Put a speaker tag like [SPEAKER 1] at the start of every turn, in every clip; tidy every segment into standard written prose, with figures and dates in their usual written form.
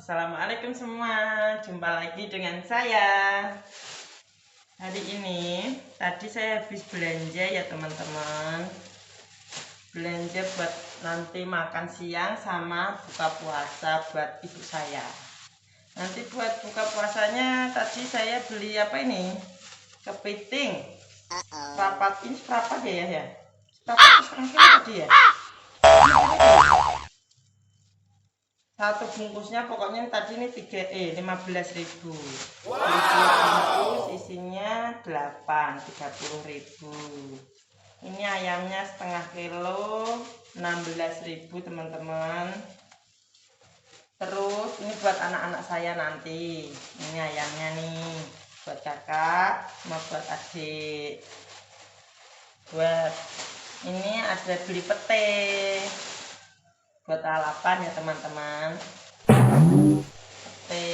[SPEAKER 1] Assalamualaikum semua, jumpa lagi dengan saya. Hari ini, tadi saya habis belanja ya teman-teman. Belanja buat nanti makan siang sama buka puasa buat ibu saya. Nanti buat buka puasanya tadi saya beli apa ini? Kepiting. Rapat ini berapa ya? Rapat setengah kilo tadi ya? Satu bungkusnya pokoknya tadi ini 15.000. Wow. Bungkus isinya 30.000. Ini ayamnya setengah kilo 16.000 teman-teman. Terus ini buat anak-anak saya nanti. Ini ayamnya nih buat kakak sama buat adik. Buat ini ada beli pete buat lalapan ya teman-teman. Pete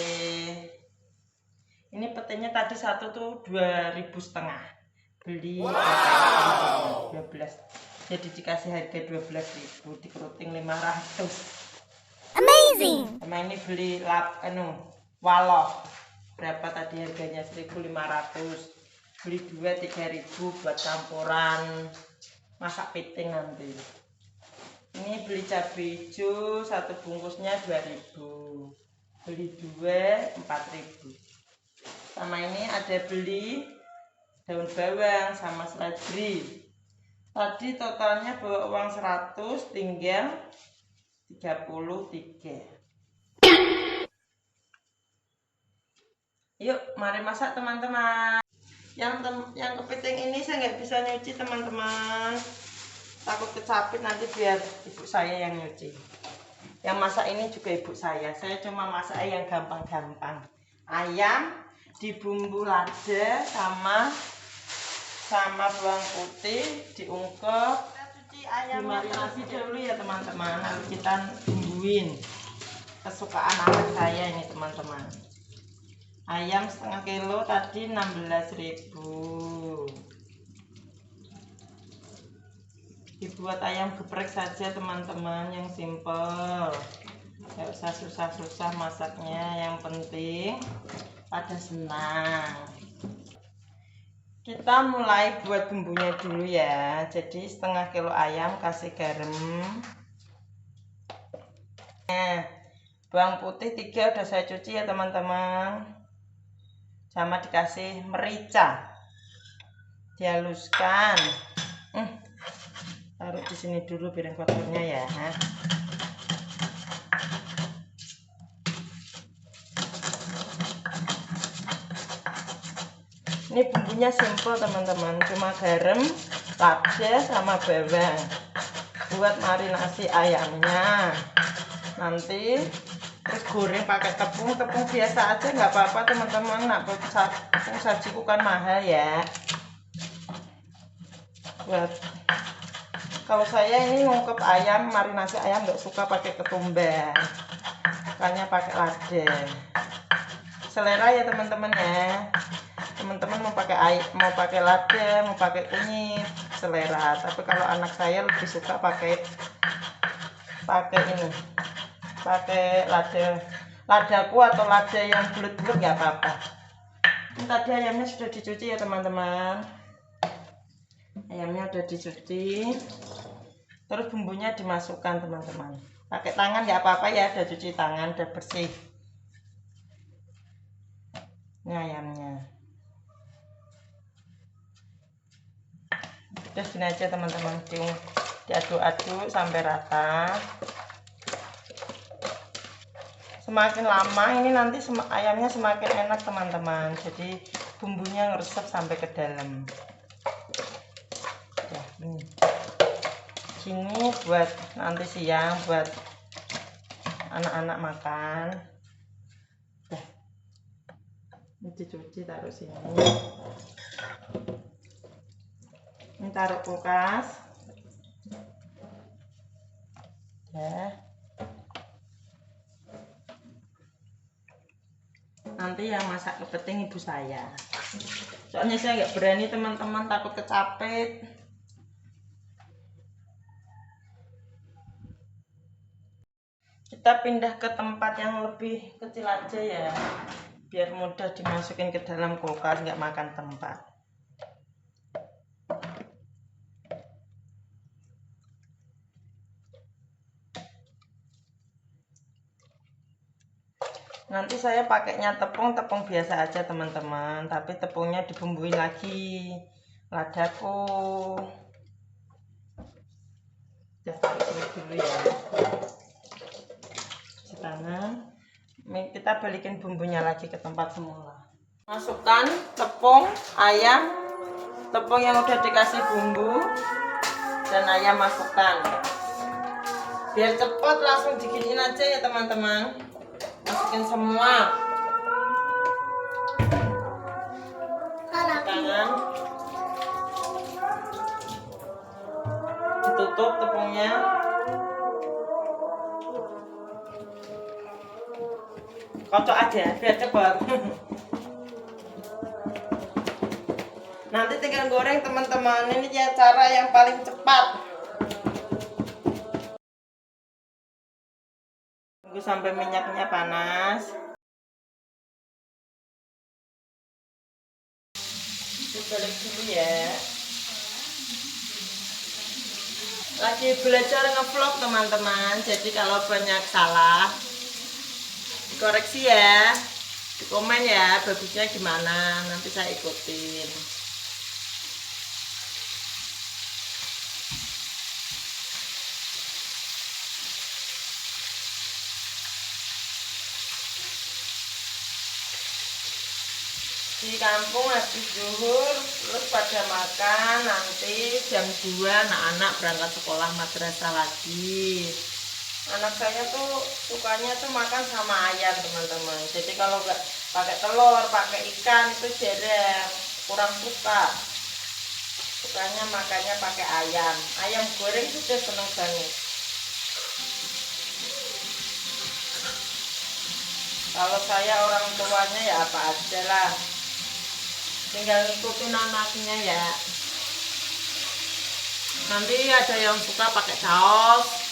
[SPEAKER 1] ini petenya tadi satu tuh 2.500 beli. Wow. 12 jadi dikasih harga 12.000 dikeruting 500.
[SPEAKER 2] Amazing.
[SPEAKER 1] Sama ini beli waloh berapa tadi harganya 1.500, beli 3.000 buat campuran masak piting nanti. Ini beli cabai hijau satu bungkusnya 2.000, beli 2 4.000. Sama ini ada beli daun bawang sama seledri. Tadi totalnya bawa uang 100, tinggal 33. Yuk mari masak teman-teman. Yang kepiting ini saya nggak bisa nyuci teman-teman, takut kecapit nanti biar ibu saya yang nyuci. Yang masak ini juga ibu saya cuma masak yang gampang-gampang. Ayam dibumbu lada sama bawang putih diungkep, dimarinasi dulu ya teman-teman, lalu kita bumbuin kesukaan anak saya ini teman-teman. Ayam setengah kilo tadi 16.000. Dibuat ayam geprek saja teman-teman, yang simple, nggak usah susah-susah masaknya, yang penting pada senang. Kita mulai buat bumbunya dulu ya. Jadi setengah kilo ayam kasih garam, bawang putih 3 udah saya cuci ya teman-teman, sama dikasih merica, dihaluskan. Taruh di sini dulu piring kotornya ya. Ini bumbunya simple teman-teman, cuma garam, lada sama bawang buat marinasi ayamnya. Nanti terus goreng pakai tepung biasa aja nggak apa-apa teman-teman. Nak tepung sajiku kan mahal ya. Buat kalau saya ini ngungkep ayam, marinasi ayam nggak suka pakai ketumbar, makanya pakai lada. Selera ya teman-teman ya. Teman-teman mau pakai lada, mau pakai kunyit, selera. Tapi kalau anak saya lebih suka pakai ini, pakai ladaku atau lada yang bulat-bulat nggak apa-apa. Ini tadi ayamnya sudah dicuci ya teman-teman. Ayamnya udah dicuci, terus bumbunya dimasukkan teman-teman. Pakai tangan nggak apa-apa ya, udah cuci tangan, udah bersih. Ini ayamnya. Udah gini aja teman-teman, diaduk-aduk sampai rata. Semakin lama ini nanti ayamnya semakin enak teman-teman, jadi bumbunya ngeresep sampai ke dalam. Ya, sini buat nanti siang buat anak-anak makan. Ini dicuci, taruh sini. Ini taruh kulkas ya. Nanti yang masak kepiting ibu saya, soalnya saya nggak berani teman-teman, takut kecapit. kita pindah ke tempat yang lebih kecil aja ya, biar mudah dimasukin ke dalam kulkas, nggak makan tempat. Nanti saya pakainya tepung biasa aja teman-teman, tapi tepungnya dibumbuin lagi ladaku. Dulu ya, cuci tangan. Kita balikin bumbunya lagi ke tempat semula. Masukkan tepung ayam, tepung yang udah dikasih bumbu, dan ayam masukkan. Biar cepat langsung diginiin aja ya teman-teman. Masukin semua. Tangan. Ditutup tepungnya. Kocok aja biar cepat. Nanti tinggal goreng teman-teman. Ini ya cara yang paling cepat. Tunggu sampai minyaknya panas. Dibalik dulu ya. Lagi belajar ngevlog teman-teman. Jadi kalau banyak salah dikoreksi ya. Di komen ya bagusnya gimana. Nanti saya ikutin. Di kampung habis zuhur terus pada makan, nanti jam 2 anak-anak berangkat sekolah madrasah lagi. Anak saya tuh sukanya tuh makan sama ayam teman-teman. Jadi kalau nggak pakai telur, pakai ikan itu jarang, kurang suka. Sukanya makannya pakai ayam. Ayam goreng sudah seneng banget. Kalau saya orang tuanya ya apa aja lah, tinggal ngikutin anaknya ya. Nanti ada yang suka pakai saus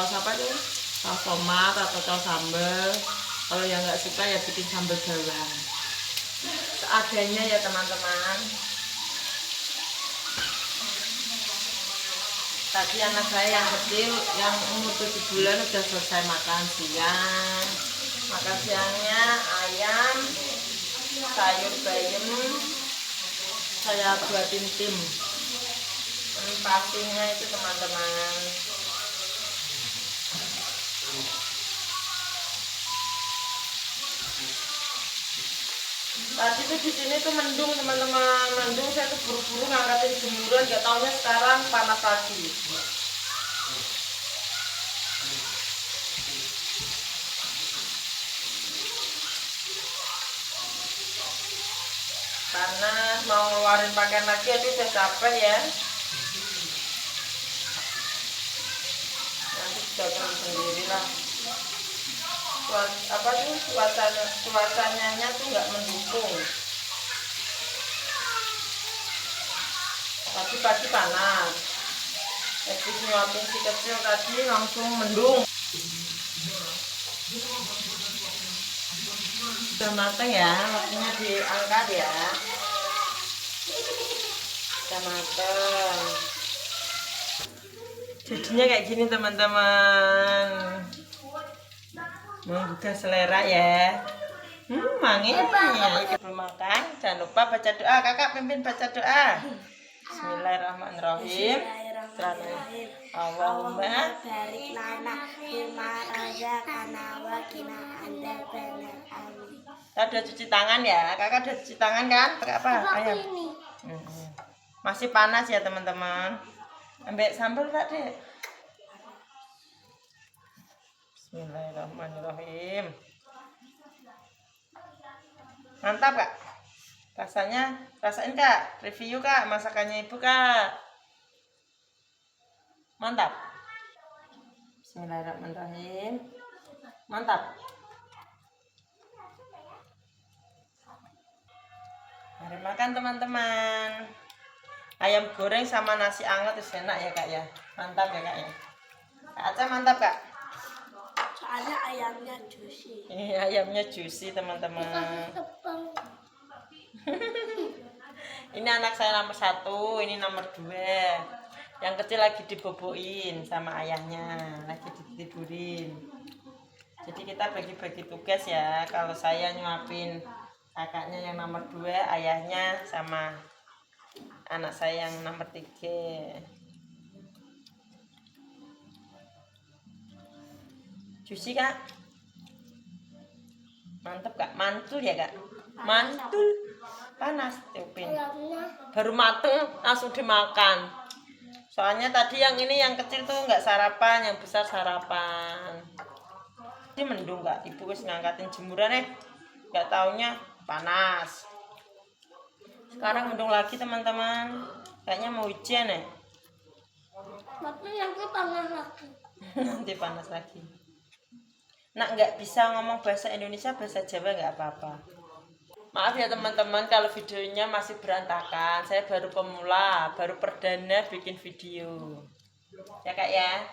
[SPEAKER 1] apa tuh, saus tomat atau saus sambal. Kalau yang nggak suka ya bikin sambal bawang seadanya ya teman-teman. Tadi anak saya yang kecil yang umur 7 bulan udah selesai makan siang. Makan siangnya ayam, sayur bayam, saya buatin tim pastinya itu teman-teman. Tadi tuh di sini tuh mendung teman-teman, mendung. Saya tuh buru-buru ngangkatin jemuran, gak taunya sekarang panas lagi. Panas, mau ngeluarin pakaian lagi, aduh udah capek ya. Nanti juga sendiri lah. Apa tuh cuacanya tuh nggak mendukung. Pagi-pagi panas. Habis nyuapin si kecil tadi langsung mendung. Udah mateng ya, waktunya diangkat ya. Udah mateng. Jadinya kayak gini teman-teman. Menggugah selera ya. Manggilnya belum makan. Jangan lupa baca doa. Kakak pimpin baca doa. Bismillahirrahmanirrahim. Allahumma
[SPEAKER 2] barik lana fima razaqana wa qina adzabannar. Amin.
[SPEAKER 1] Udah cuci tangan ya. Kakak udah cuci tangan kan? Pakai apa? Ayam. Masih panas ya teman-teman. Ambil sambal Pak Dek. Bismillahirrahmanirrahim. Mantap Kak. Rasanya, rasain Kak. Review Kak masakannya Ibu Kak. Mantap. Bismillahirrahmanirrahim. Mantap. Mari makan teman-teman. Ayam goreng sama nasi anget itu enak ya Kak ya. Mantap ya Kak ya. Kak Aca mantap Kak.
[SPEAKER 2] Soalnya ayamnya juicy.
[SPEAKER 1] Ini ayamnya juicy teman-teman. Ini anak saya nomor 1, ini nomor 2. Yang kecil lagi diboboin sama ayahnya, lagi ditidurin. Jadi kita bagi-bagi tugas ya. Kalau saya nyuapin kakaknya yang nomor 2, ayahnya sama anak saya yang nomor 3. Juicy kak? Mantep kak? Mantul ya kak? Mantul. Panas Upin. Baru mateng langsung dimakan. Soalnya tadi yang ini yang kecil tuh nggak sarapan, yang besar sarapan. Ini mendung kak, ibu wis ngangkatin jemuran nggak taunya panas. Sekarang mendung lagi teman-teman, kayaknya mau hujan
[SPEAKER 2] Tapi nanti panas lagi.
[SPEAKER 1] Nanti panas lagi. Nak nggak bisa ngomong bahasa Indonesia, bahasa Jawa nggak apa-apa. Maaf ya teman-teman kalau videonya masih berantakan. Saya baru pemula, baru perdana bikin video. Ya kak ya.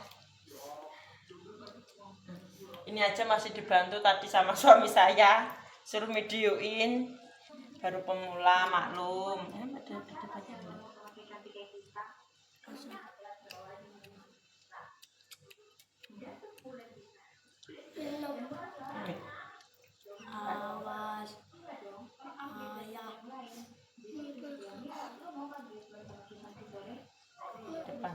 [SPEAKER 1] Ini aja masih dibantu tadi sama suami saya, suruh videoin. Baru pemula, maklum.
[SPEAKER 2] Awas ayam.
[SPEAKER 1] Depan.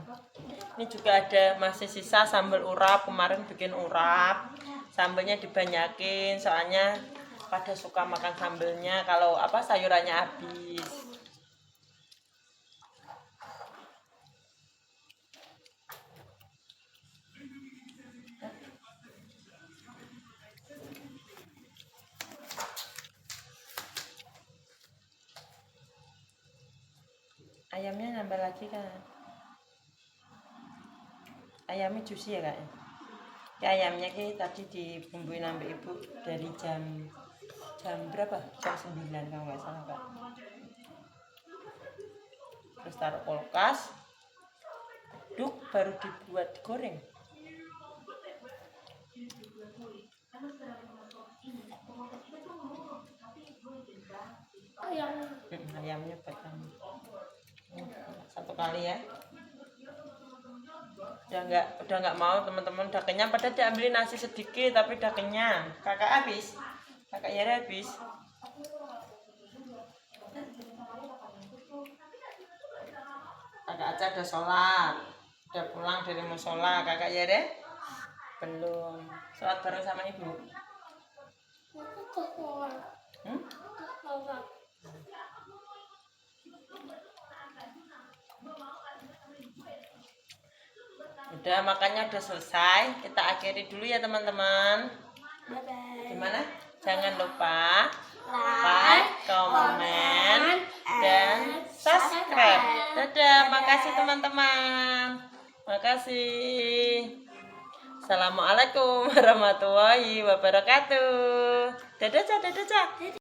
[SPEAKER 1] Ini juga ada masih sisa sambal urap, kemarin bikin urap. Sambalnya dibanyakin soalnya pada suka makan sambalnya kalau sayurannya habis. Ayamnya nambah lagi kan? Ayamnya juicy ya kak? Ya ayamnya tadi dibumbuin sama ibu dari jam berapa? Jam 9 kalau nggak salah kak. Terus taruh kulkas, aduk baru dibuat digoreng. Ayamnya buat kamu. Satu kali ya. Udah nggak mau teman-teman, udah kenyang. Padahal diambilin nasi sedikit tapi udah kenyang. Kakak habis, kakak Yara habis. Kakak Aca udah sholat, udah pulang dari musola. Kakak Yara belum. Sholat bareng sama ibu. Udah makannya udah selesai, kita akhiri dulu ya teman-teman. Gimana? Jangan lupa like, komen, dan subscribe. Dadah, makasih teman-teman. Makasih. Assalamualaikum warahmatullahi wabarakatuh. Dadah, dadah.